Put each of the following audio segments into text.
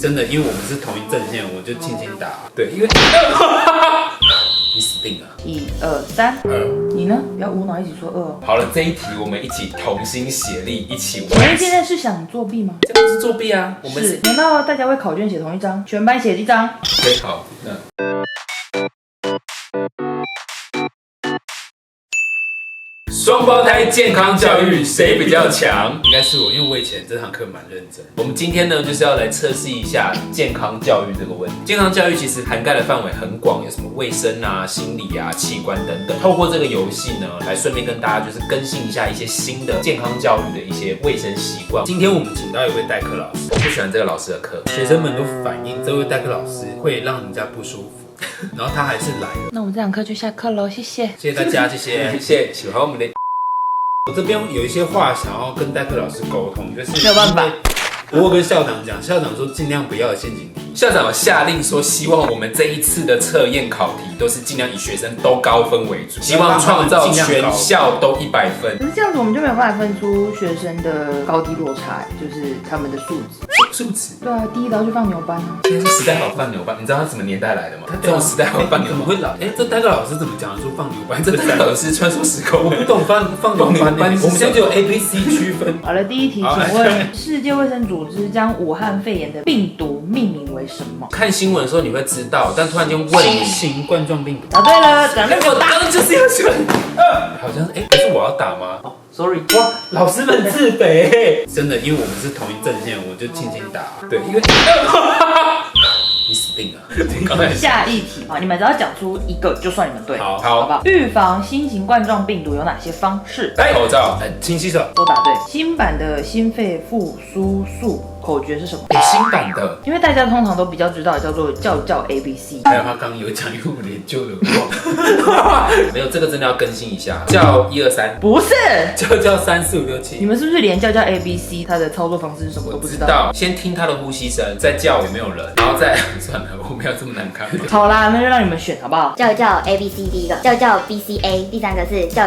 真的，因为我们是同一阵线，我就轻轻打。对，因为你死定了。1、2、3，你呢？不要无脑一起说2哦。好了，这一题我们一起同心协力，一起我们现在是想作弊吗？这不是作弊啊，我们是。难道大家为考卷写同一张，全班写一张？对，好，那。双胞胎健康教育谁比较强？应该是我，因为我以前这堂课蛮认真。我们今天呢，就是要来测试一下健康教育这个问题。健康教育其实涵盖的范围很广，有什么卫生啊、心理啊、器官等等。透过这个游戏呢，来顺便跟大家就是更新一下一些新的健康教育的一些卫生习惯。今天我们请到一位代课老师，我不喜欢这个老师的课，学生们都反映这位代课老师会让人家不舒服。然后他还是来了，那我们这堂课就下课喽，谢谢，谢谢大家，谢谢喜欢我们的。我这边有一些话想要跟代课老师沟通，就是没有办法。我跟校长讲，校长说尽量不要有陷阱题。校长有下令说，希望我们这一次的测验考题都是尽量以学生都高分为主，希望创造全校都100分。可是这样子我们就没有办法分出学生的高低落差，就是他们的素质。素质？对啊，第一刀就放牛班啊。现在是时代好放牛班，你知道他什么年代来的吗？他这种时代好放牛班，怎么会老？这代课老师怎么讲说放牛班？这代课老师穿梭时空，我不懂放牛班。我们现在就有 A、B、C 区分。好了，第一题，请问世界卫生组织将武汉肺炎的病毒命名为什么？看新闻的时候你会知道，但突然间问你，新型冠状病毒。答对了，掌声给我打。我刚刚就是要选，好像是不是我要打吗？哦 ，sorry， 哇，老师们自肥，真的，因为我们是同一阵线，我就轻轻打。对，因为你死定了。下一题啊，你们只要讲出一个就算你们对。好，好不好？预防新型冠状病毒有哪些方式？戴口罩，勤洗手。都答对。新版的心肺复苏术口诀是什么？新版的，因为大家通常都比较知道叫做叫 ABC。还有他刚刚有讲，因为我连旧的忘。没有，这个真的要更新一下，叫1、2、3。不是，叫3、4、5、6、7。你们是不是连叫 ABC 它的操作方式是什么都不知道？先听他的呼吸声，再叫有没有人，然后再算了，我没有这么难看。好啦，那就让你们选好不好？叫 ABC 第一个，叫 BCA， 第三个是叫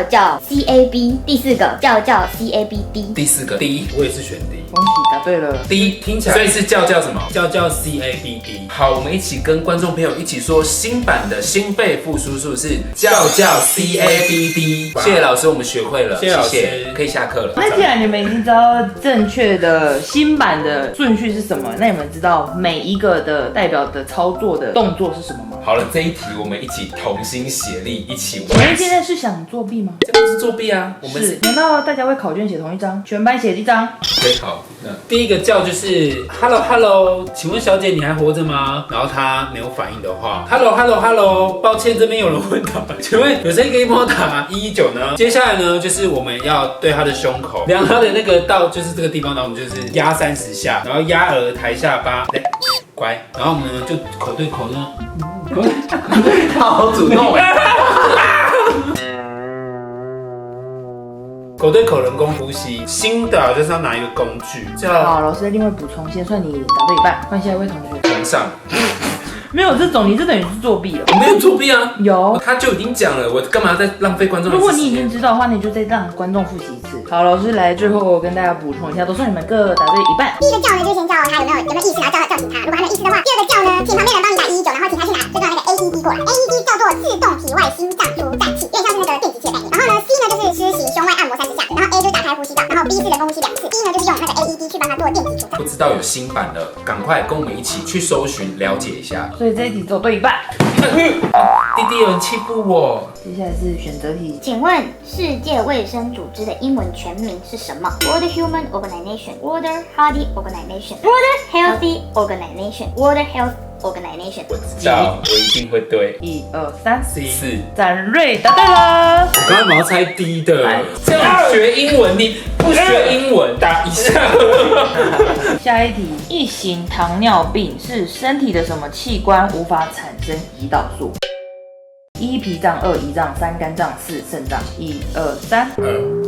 CAB， 第四个叫 CABD。第四个D，我也是选 D。恭喜答对了。 D 听起来，所以是叫什么？叫 CABD。好，我们一起跟观众朋友一起说，新版的心肺复苏术是叫 CABD。谢谢老师，我们学会了，谢谢老师，可以下课了。那既然你们已经知道正确的新版的顺序是什么，那你们知道每一个的代表的操作的动作是什么吗？好了，这一题我们一起同心协力，一起我们现在是想作弊吗？这不是作弊啊，我们是。难道大家为考卷写同一张，全班写一张？对，好。那第一个叫就是 Hello， 请问小姐你还活着吗？然后她没有反应的话 ，Hello， 抱歉这边有人问到，请问有谁可以帮我打119呢？接下来呢，就是我们要对她的胸口量她的那个到就是这个地方，然后我们就是压30下，然后压额抬下巴，乖，然后我们呢就口对口呢，他好主动口对口人工呼吸，新的就是要拿一个工具叫。好，老师另外补充，先算你答对一半，换下一位同学。同上。没有这种，你这等于是作弊了。我没有作弊啊，有，他就已经讲了，我干嘛再浪费观众的时间？如果你已经知道的话，那你就再让观众复习一次。好，老师来最后跟大家补充一下，都算你们各答对一半。第一个叫呢，就是先叫他有没有意识，然后叫醒他。如果他没有意识的话，第二个叫呢，请旁边人帮你打119，然后请他去拿就叫那个 AED 过来。AED 叫做自动体外心脏除颤器，有点像是那个电击器的概念。然后呢 ，C 呢就是施行胸外按摩30下，然后 A 就打开呼吸道，然后 B 是人工呼吸2次，D 呢就是用那个 AED 去帮他做电击除颤。不知道有新版的，赶快跟我们一起去搜寻了解一下。所以这一题只有对一半。弟弟有人欺负我。接下来是选择题，请问世界卫生组织的英文全名是什么 ？World Human Organization, World Healthy Organization, World Healthy Organization, World Health Organization。我知道，我一定会对。 1、2、3、4。展瑞答对了。我刚才要猜 D 的，这样学英文，你不学英文打一下。下一题，一型糖尿病是身体的什么器官无法产生胰岛素？1脾脏，2胰脏，3肝脏，4肾脏。1、2、3。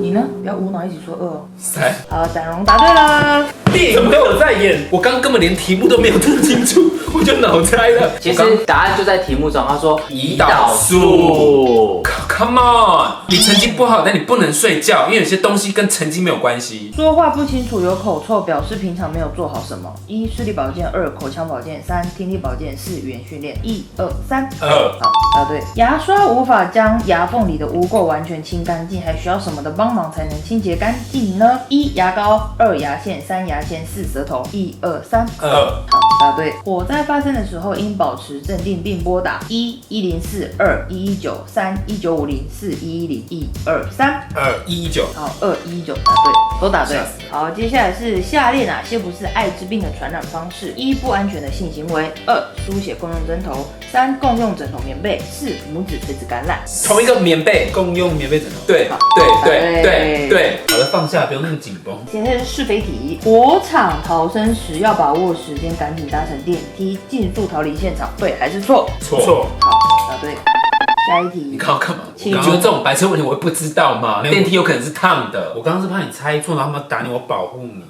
你呢？不要无脑一起说2哦。3。好，展荣答对了。电影都有在演。我刚根本连题目都没有听清楚，我就脑猜了。其实答案就在题目中，他说胰岛素。Come on， 你成绩不好，但你不能睡觉，因为有些东西跟成绩没有关系。说话不清楚有口臭，表示平常没有做好什么。1. 视力保健，2. 口腔保健，3. 听力保健，4. 语言训练。1、2、3。好，答对。牙刷无法将牙缝里的污垢完全清干净，还需要什么的帮忙才能清洁干净呢？1. 牙膏，2. 牙线，3. 牙签，4. 舌头。1、2、3。好，答对。火灾发生的时候应保持镇定并拨打11042、119、3、1950、4、110、1、2、3。119。好，2、119，答对，都答对。好，接下来是下列哪些不是艾滋病的传染方式？1. 不安全的性行为；2. 输血共用针头；3. 共用枕头棉被；4. 母子垂直感染。同一个棉被，共用棉被枕头。对。好的，放下，不用那么紧绷。现在是是非题。火场逃生时要把握时间，赶紧搭乘电梯，尽速逃离现场，对还是错？错。好，答对。下一题。你刚刚干嘛？你觉得这种白痴问题我会不知道吗？电梯有可能是烫的。我刚刚是怕你猜错，然后他们打你，我保护你。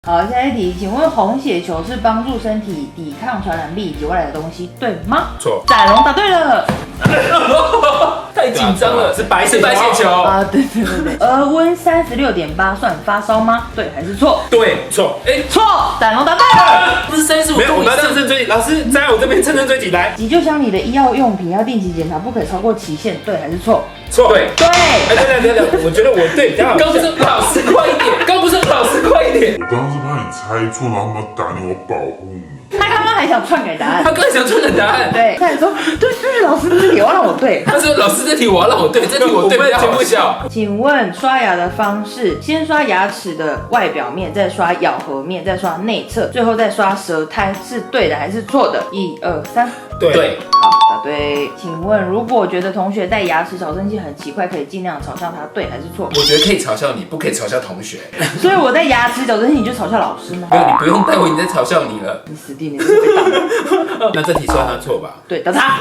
好，下一题，请问红血球是帮助身体抵抗传染病以及外来的东西，对吗？错。展龙答对了。太紧张了，是白血球啊，对。额温36.8算发烧吗？对还是错？对，错。错，展龙答对了。不是35没有，我们要度以上乘胜追击。老师在我这边乘胜追击来。急救箱里的医药用品要定期检查，不可以超过期限，对还是错？错。对。对，我觉得我对比较好。刚不是老师快一点，刚不是老师快一点。我刚刚是怕你猜错，然后他们打你，我保护你。他刚刚还想篡改答案，他刚才想出的答案。对，他还说对，老师这题我要让我对。他说老师这题我要让我对，这题我对比较好笑。请问刷牙的方式，先刷牙齿的外表面，再刷咬合面，再刷内侧，最后再刷舌苔，是对的还是错的？1、2、3。对。好，答对。请问如果觉得同学戴牙齿矫正器很奇怪，可以尽量嘲笑他，对还是错？我觉得可以嘲笑你，不可以嘲笑同学。所以我戴牙齿矫正器你就嘲笑老师吗？没有，你不用戴，我已经在嘲笑你了。你死定了，你被当了。那这题算他错吧？对，打他。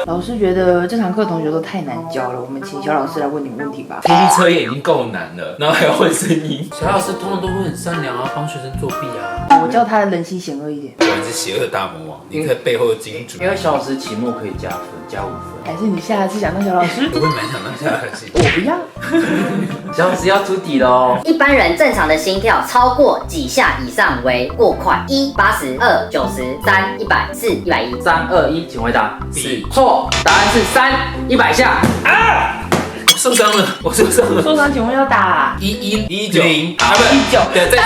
老师觉得这堂课同学都太难教了，我们请小老师来问你们问题吧。听力测验已经够难了，然后还要问声音。小老师通常都会很善良啊，帮学生作弊啊。我叫他人心险恶一点。果然是邪恶大魔王，你在背后的金主。因为小老师期末可以加分，加5分。还是你下一次想当小老师？我会蛮想当小老师。我不要。小老师要出题喽。一般人正常的心跳超过几下以上为过快？1、80、2、90、3、100、4、110。3、2、1，请回答。是错，答案是3、100下。受伤了，我受伤了。受伤请问要打110好19对，再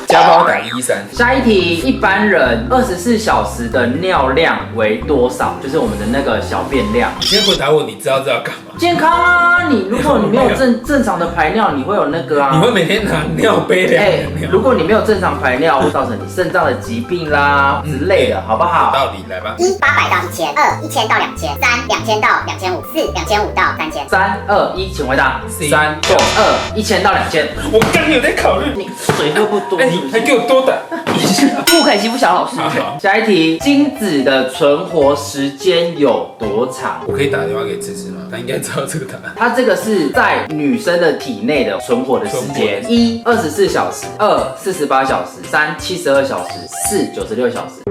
加包打113。下一题，一般人24小时的尿量为多少？就是我们的那个小便量。你先回答我，你知道这要干嘛？健康啊，如果你没有正常的排尿，你会有那个啊。你会每天拿尿杯量尿。如果你没有正常排尿，会造成你肾脏的疾病啦之类的，好不好？道理来吧。1、800到1000；2、1000到2000；3、2000到2500；4、2500到3000。3、2、1，请回答。3、错，2、1000到2000。我刚有在考虑。你水喝不多，你还给我多打。不可以欺负小老师。下一题，精子的存活时间有多长？我可以打电话给芝芝吗？他应该知道这个答案。它这个是在女生的体内的存活的时间：1、24小时；2、48小时；3、72小时；4、96小时。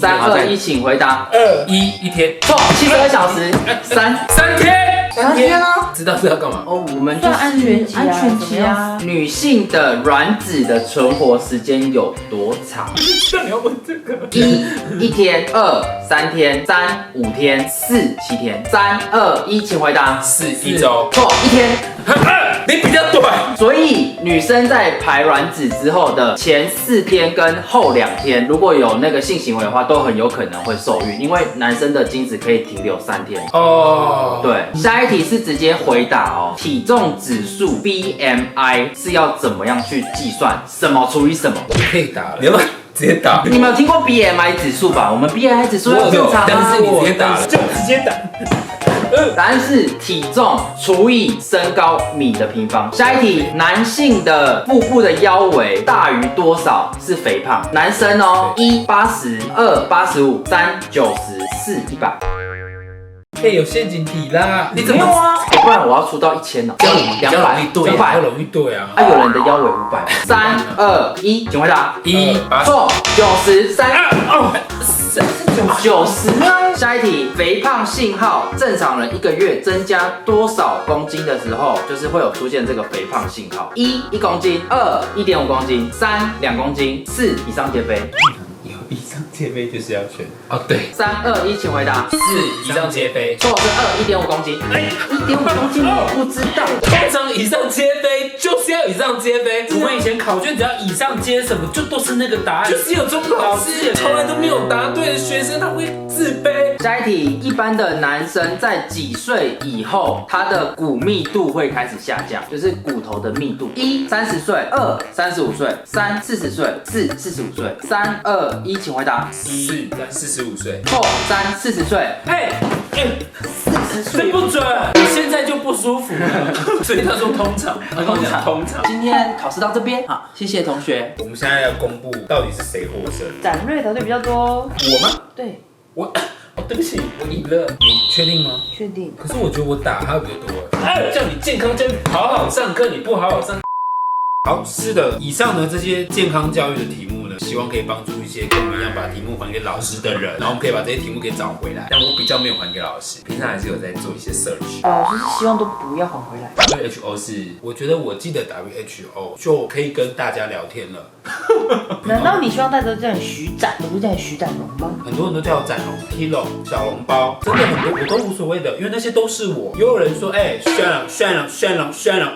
3、2、1，请回答。一天。错，72小时。3天。 3天哦。知道是要干嘛？哦，我们算安全期啊安全期啊。女性的卵子的存活时间有多长那你要问这个？1天；2、3天；3、5天；4、7天。3、2、1，请回答。是1周。错，1天。你比较短。所以女生在排卵子之后的前4天跟后2天，如果有那个性行为的话，都很有可能会受孕，因为男生的精子可以停留3天。哦，对，下一题是直接回答哦。体重指数 BMI 是要怎么样去计算？什么除以什么？你可以打了，你要不要直接打？你们有听过 BMI 指数吧？我们 BMI 指数要正常啊。但是你直接打了，就直接打。答案是体重除以身高米的平方。下一题，男性的腹部的腰围大于多少是肥胖？男生哦，1 80，2 85，3 90，4 100。配有陷阱题啦。你怎么没有啊？不然我要出到1000了，比较容易对啊，比较200。容易对啊。啊，有人的腰围500。3、2、1，请回答。1错，90、3、哦90呢？下一题，肥胖信号，正常人1个月增加多少公斤的时候，就是会有出现这个肥胖信号：1公斤，2 1.5公斤，3 2公斤，4以上皆非。有以上皆非就是要选哦，对，3、2、1，请回答。，4以上皆非。错是2 1.5公斤。1.5公斤我不知道。通常以上皆非就是要以上皆非。我们以前考卷只要以上皆什么，就都是那个答案。就是有中老师从来都没有答对的学生，他会自卑。下一题，一般的男生在几岁以后，他的骨密度会开始下降，就是骨头的密度。1 30岁，2 35岁，3 40岁，4 45岁。3、2、1，请回答。4 45岁。错，3 40岁。这不准，我现在就不舒服了。所以他说通常，通常。今天考试到这边，好，谢谢同学。我们现在要公布到底是谁获胜。展瑞答对比较多。我吗？对，我哦，对不起，我赢了。你确定吗？确定。可是我觉得我打他比较多。叫你健康教育好好上课，你不好好上。好，是的，以上呢这些健康教育的题目呢，希望可以帮助一些跟我们一样把题目还给老师的人，然后我们可以把这些题目给找回来。但我比较没有还给老师，平常还是有在做一些 search。老师是希望都不要还回来。WHO 是，我觉得我记得 WHO 就可以跟大家聊天了。难道你希望大家都叫你徐展，而不是叫你徐展荣吗？很多人都叫我展龙、Kilo、小笼包，真的很多我都无所谓的，因为那些都是我。也有人说，算了，算了，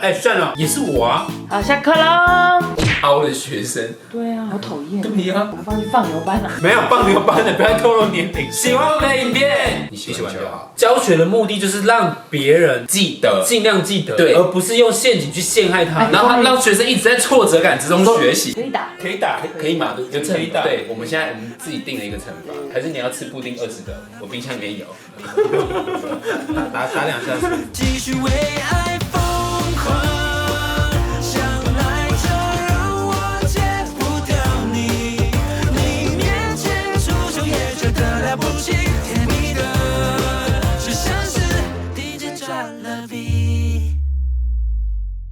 也是我啊。好，下课啦。凹的学生，对啊，好讨厌。对呀，我放去放牛班了。没有放牛班的，不要透露年龄。喜欢我的影片，你喜欢就好。教学的目的就是让别人记得，尽量记得，对，而不是用陷阱去陷害他，然后让学生一直在挫折感之中学习。可以打，可以打，可以嘛？有惩罚。对，我们现在自己定了一个惩罚，还是你要吃布丁20个？我冰箱里面有。打2下。继续为爱疯狂，想来就让我戒不掉你。你面前出糗也觉得了不起。